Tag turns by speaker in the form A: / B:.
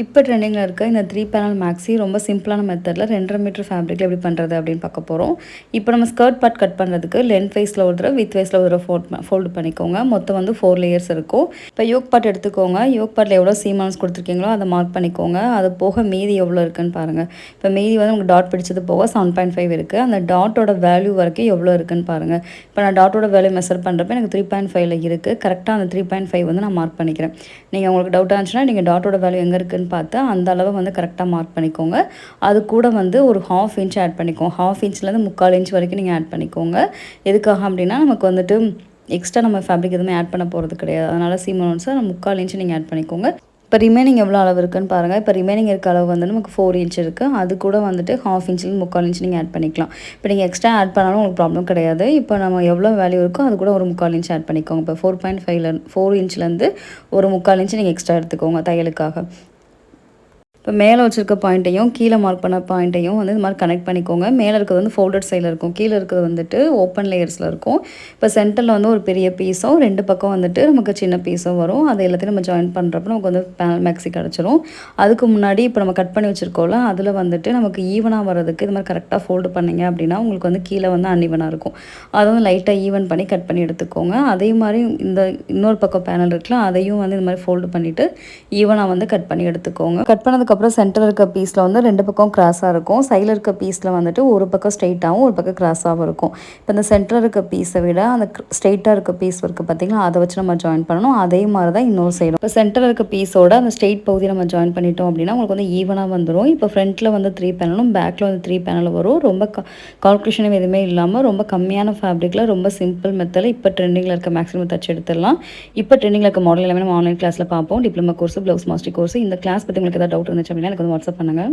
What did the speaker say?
A: இப்போ ட்ரெண்டிங்கில இருக்க இந்த 3 பேனல் மேக்ஸி ரொம்ப சிம்பிளான மெத்தடில 2 1/2 மீட்டர் ஃபேப்ரிக்ல எப்படி பண்ணுறது அப்படின்னு பார்க்க போகிறோம். இப்போ நம்ம ஸ்கர்ட் பார்ட் கட் பண்ணுறதுக்கு லென்த் வைஸில் ஒரு தடவை வித் வைஸில் ஒரு தடவை ஃபோல்டு பண்ணிக்கோங்க. மொத்தம் வந்து 4 லேயர்ஸ் இருக்கும். இப்போ யோக் பார்ட் எடுத்துக்கோங்க. யோக் பார்ட்டில் எவ்வளோ சீமான்ஸ் கொடுத்துருக்கீங்களோ அதை மார்க் பண்ணிக்கோங்க. அது போக மீதி எவ்வளோ இருக்குன்னு பாருங்கள். இப்போ மீதி வந்து உங்களுக்கு டாட் பிடிச்சது போக 7.5 இருக்குது. அந்த டாட்டோட வேல்யூ வரைக்கும் எவ்வளோ இருக்குன்னு பாருங்கள். இப்போ நான் டாட்டோட வேல்யூ மெஷர் பண்ணுறப்ப எனக்கு 3.5ல இருக்குது. கரெக்டாக அந்த 3.5 வந்து நான் மார்க் பண்ணிக்கிறேன். நீங்கள் உங்களுக்கு டவுட்டாக இருந்துச்சுன்னா நீங்கள் டாட்டோட வேல்யூ எங்கே இருக்குன்னு பார்த்து அந்த அளவை வந்து கரெக்டாக மார்க் பண்ணிக்கோங்க. அது கூட வந்து ஒரு 1/2 இன்ச் ஆட் பண்ணிக்கோங்க. 1/2 இன்ச்லேருந்து 3/4 இன்ச் வரைக்கும் நீங்கள் ஆட் பண்ணிக்கோங்க. எதுக்காக அப்படின்னா நமக்கு வந்துட்டு எக்ஸ்ட்ரா நம்ம ஃபேப்ரிக் எதுவுமே ஆட் பண்ண போகிறது கிடையாது. அதனால் சீம் அலோன்ஸை 3/4 இன்ச் நீங்கள் ஆட் பண்ணிக்கோங்க. இப்போ ரிமைனிங் எவ்வளோ அளவு இருக்குன்னு பாருங்கள். இப்போ ரிமைனிங் இருக்க அளவு வந்து நமக்கு 4 இன்ச் இருக்குது. அது கூட வந்துட்டு 1/2 இன்ச்லேருந்து 3/4 இன்ச் நீங்கள் ஆட் பண்ணிக்கலாம். இப்போ நீங்கள் எக்ஸ்ட்ரா ஆட் பண்ணாலும் உங்களுக்கு ப்ராப்ளம் கிடையாது. இப்போ நம்ம எவ்வளோ வேல்யூ இருக்கோ அது கூட ஒரு 3/4 இன்ச் ஆட் பண்ணிக்கோங்க. இப்போ 4 இன்ச்லேருந்து ஒரு 3/4 இன்ச் நீங்கள் எக்ஸ்ட்ரா எடுத்துக்கோங்க தையலுக்காக. இப்போ மேலே வச்சுருக்க பாயிண்ட்டையும் கீழே மார்க் பண்ண பாயிண்ட்டையும் வந்து இது மாதிரி கனெக்ட் பண்ணிக்கோங்க. மேலே இருக்கிறது வந்து ஃபோல்டட் சைடில் இருக்கும், கீழே இருக்கிறது வந்துட்டு ஓப்பன் லேயர்ஸில் இருக்கும். இப்போ சென்டரில் வந்து ஒரு பெரிய பீஸும் 2 பக்கம் வந்துட்டு நமக்கு சின்ன பீஸும் வரும். அது எல்லாத்தையும் நம்ம ஜாயின் பண்ணுறப்ப நமக்கு வந்து பேனல் மேக்ஸி கிடச்சிரும். அதுக்கு முன்னாடி இப்போ நம்ம கட் பண்ணி வச்சுருக்கோம்ல, அதில் வந்துட்டு நமக்கு ஈவனாக வர்றதுக்கு இது மாதிரி கரெக்டாக ஃபோல்டு பண்ணிங்க அப்படின்னா உங்களுக்கு வந்து கீழே வந்து அன்ஈவனாக இருக்கும். அதை வந்து லைட்டாக ஈவன் பண்ணி கட் பண்ணி எடுத்துக்கோங்க. அதே மாதிரி இந்த இன்னொரு பக்கம் பேனல் இருக்குல்ல, அதையும் வந்து இது மாதிரி ஃபோல்டு பண்ணிவிட்டு ஈவனாக வந்து கட் பண்ணி எடுத்துக்கோங்க. கட் பண்ணதுக்கு அப்புறம் சென்டரில் இருக்க பீஸில் வந்து 2 பக்கம் கிராஸாக இருக்கும். சைடில் இருக்க பீஸில் வந்துட்டு ஒரு பக்கம் ஸ்ட்ரெயிட்டாகவும் ஒரு பக்கம் கிராஸாகவும் இருக்கும். இப்போ இந்த சென்டரில் இருக்க பீஸை விட அந்த ஸ்ட்ரெயிட்டாக இருக்க பீஸ் இருக்குது பார்த்திங்களா, அதை வச்சு நம்ம ஜாயின் பண்ணணும். அதே மாதிரி தான் இன்னொரு சைடும். இப்போ சென்டரில் இருக்க பீஸோட அந்த ஸ்ட்ரெயிட் பகுதியை நம்ம ஜாயின் பண்ணிட்டோம் அப்படின்னா உங்களுக்கு வந்து ஈவனாக வந்துடும். இப்போ ஃப்ரண்ட்டில் வந்து 3 பேனலும் பேக்கில் வந்து 3 பேனலும் வரும். ரொம்ப கால்குலேஷனும் எதுவுமே இல்லாமல் ரொம்ப கம்மியான ஃபேப்ரிக்கில் ரொம்ப சிம்பிள் மெத்தடில் இப்போ ட்ரெண்டிங்கில் இருக்க மேக்ஸிமம் தச்சு எடுத்துடலாம். இப்போ ட்ரெண்டிங்கில் இருக்க மாடல் எல்லாமே நம்ம ஆன்லைன் கிளாஸில் பார்ப்போம். Diploma course, blouse master course. இந்த கிளாஸ் பற்றி உங்களுக்கு ஏதாவது டவுட் இருந்துச்சு அப்படின்னா எனக்கு வந்து வாட்ஸ்அப் பண்ணுங்கள்.